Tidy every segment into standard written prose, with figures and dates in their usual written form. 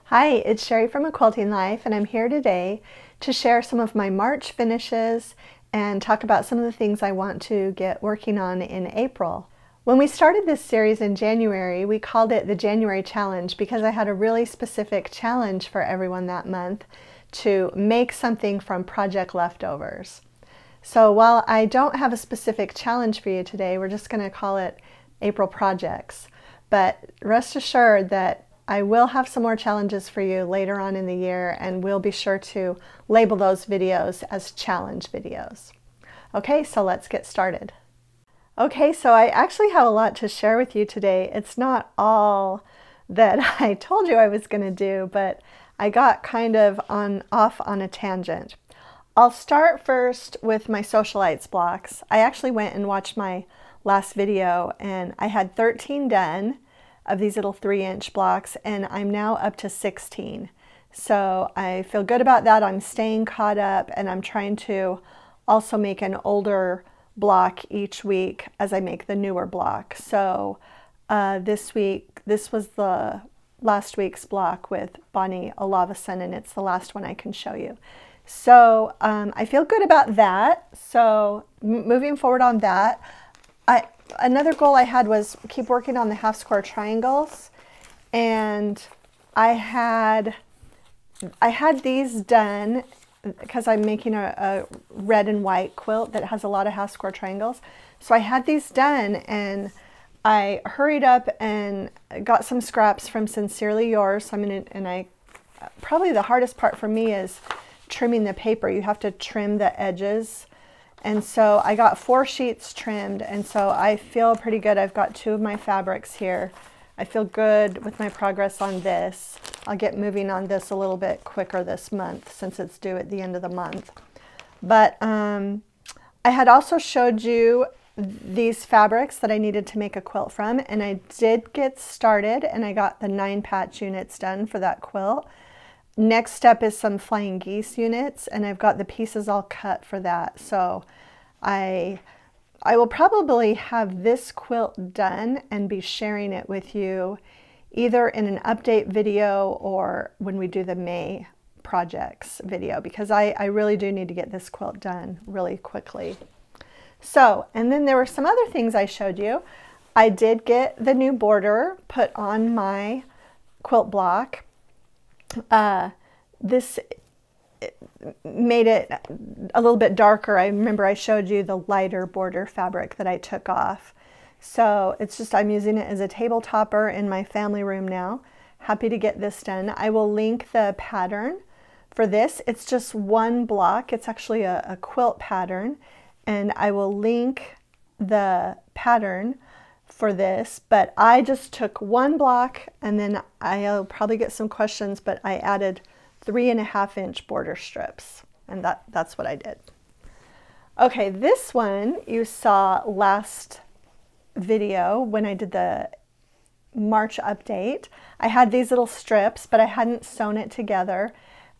Hi, it's Sherri from A Quilting Life, and I'm here today to share some of my March finishes and talk about some of the things I want to get working on in April. When we started this series in January, we called it the January Challenge because I had a really specific challenge for everyone that month to make something from project leftovers. So while I don't have a specific challenge for you today, we're just going to call it April Projects. But rest assured that I will have some more challenges for you later on in the year, and we'll be sure to label those videos as challenge videos. Okay, so let's get started. Okay, so I actually have a lot to share with you today. It's not all that I told you I was going to do, but I got kind of off on a tangent. I'll start first with my Socialites blocks. I actually went and watched my last video, and I had 13 done of these little 3-inch blocks, and I'm now up to 16. So I feel good about that. I'm staying caught up, and I'm trying to also make an older block each week as I make the newer block. So this was the last week's block with Bonnie Olavison, and it's the last one I can show you. So I feel good about that. So moving forward on that, another goal I had was keep working on the half square triangles, and I had these done because I'm making a red and white quilt that has a lot of half square triangles. So I had these done, and I hurried up and got some scraps from Sincerely Yours. Probably the hardest part for me is trimming the paper. You have to trim the edges. And so I got 4 sheets trimmed, and so I feel pretty good. I've got 2 of my fabrics here. I feel good with my progress on this. I'll get moving on this a little bit quicker this month since it's due at the end of the month. But I had also showed you these fabrics that I needed to make a quilt from, and I did get started, and I got the 9 patch units done for that quilt. Next step is some flying geese units, and I've got the pieces all cut for that. So I will probably have this quilt done and be sharing it with you either in an update video or when we do the May projects video, because I really do need to get this quilt done really quickly. So, and then there were some other things I showed you. I did get the new border put on my quilt block. This made it a little bit darker. I remember I showed you the lighter border fabric that I took off. So it's just, I'm using it as a table topper in my family room now. Happy to get this done. I will link the pattern for this. It's just one block. It's actually a quilt pattern, and I will link the pattern for this, but I just took one block, and then I'll probably get some questions, but I added 3.5-inch border strips, and that's what I did. Okay, this one you saw last video when I did the March update. I had these little strips, but I hadn't sewn it together,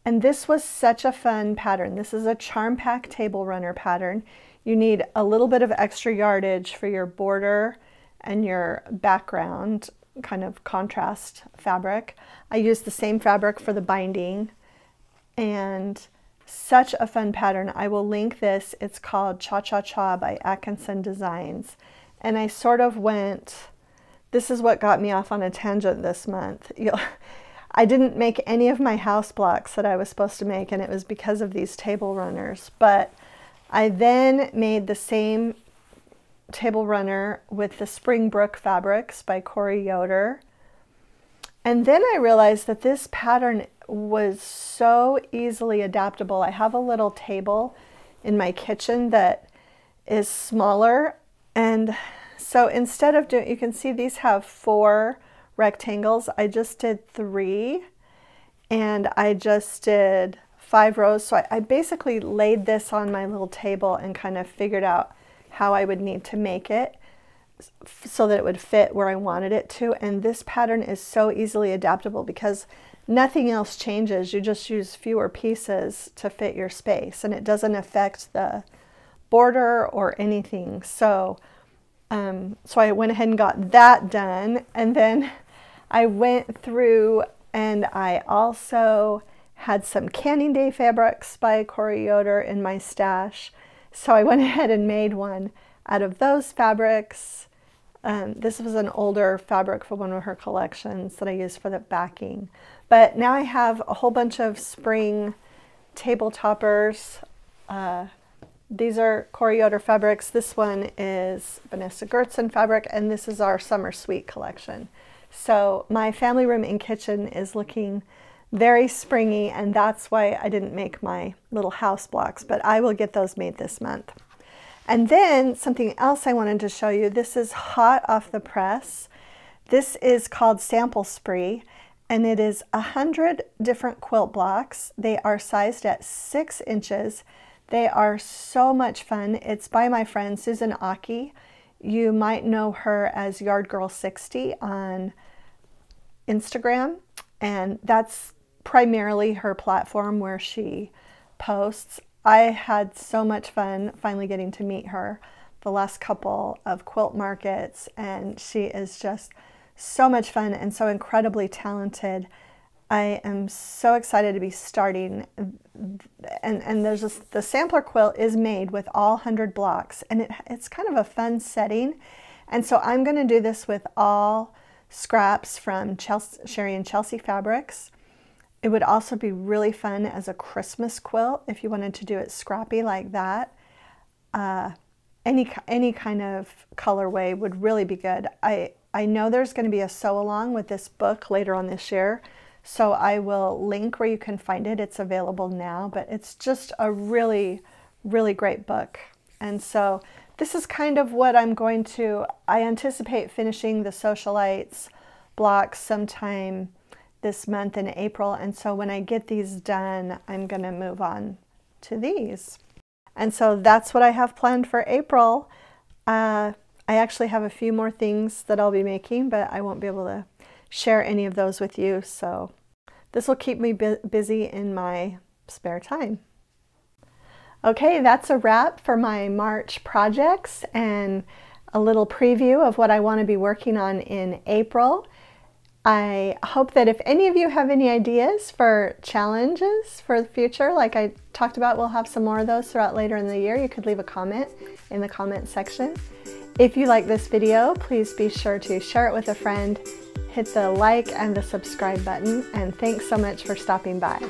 and this was such a fun pattern. This is a Charm Pack table runner pattern. You need a little bit of extra yardage for your border and your background kind of contrast fabric. I used the same fabric for the binding, and such a fun pattern. I will link this. It's called Cha Cha Cha by Atkinson Designs. And I sort of went, this is what got me off on a tangent this month. I didn't make any of my house blocks that I was supposed to make, and it was because of these table runners. But I then made the same table runner with the Springbrook fabrics by Corey Yoder. And then I realized that this pattern was so easily adaptable. I have a little table in my kitchen that is smaller, and so instead of doing, you can see these have 4 rectangles. I just did 3, and I just did 5 rows. So I basically laid this on my little table and kind of figured out how I would need to make it so that it would fit where I wanted it to. And this pattern is so easily adaptable because nothing else changes. You just use fewer pieces to fit your space, and it doesn't affect the border or anything. So I went ahead and got that done, and then I went through And I also had some Canning Day fabrics by Corey Yoder in my stash. So I went ahead and made one out of those fabrics. This was an older fabric for one of her collections that I used for the backing. But now I have a whole bunch of spring table toppers. These are Corey Yoder fabrics. This one is Vanessa Gertsen fabric, and this is our Summer Suite collection. So my family room and kitchen is looking very springy, and that's why I didn't make my little house blocks, but I will get those made this month. And then something else I wanted to show you. This is hot off the press. This is called Sample Spree, and it is 100 different quilt blocks. They are sized at 6 inches. They are so much fun. It's by my friend Susan Aki. You might know her as Yard Girl 60 on Instagram, and that's primarily her platform where she posts. I had so much fun finally getting to meet her the last couple of quilt markets, and she is just so much fun and so incredibly talented. I am so excited to be starting, and there's the sampler quilt is made with all 100 blocks, and it's kind of a fun setting. And so I'm going to do this with all scraps from Sherri and Chelsea fabrics. It would also be really fun as a Christmas quilt if you wanted to do it scrappy like that. Any kind of colorway would really be good. I know there's going to be a sew along with this book later on this year, so I will link where you can find it. It's available now, but it's just a really, really great book. And so this is kind of what I anticipate finishing the Socialites blocks sometime this month in April, and so when I get these done, I'm going to move on to these. And so that's what I have planned for April. I actually have a few more things that I'll be making, but I won't be able to share any of those with you, so this will keep me busy in my spare time. Okay, that's a wrap for my March projects and a little preview of what I want to be working on in April. I hope that if any of you have any ideas for challenges for the future, like I talked about, we'll have some more of those throughout later in the year. You could leave a comment in the comment section. If you like this video, please be sure to share it with a friend, hit the like and the subscribe button, and thanks so much for stopping by.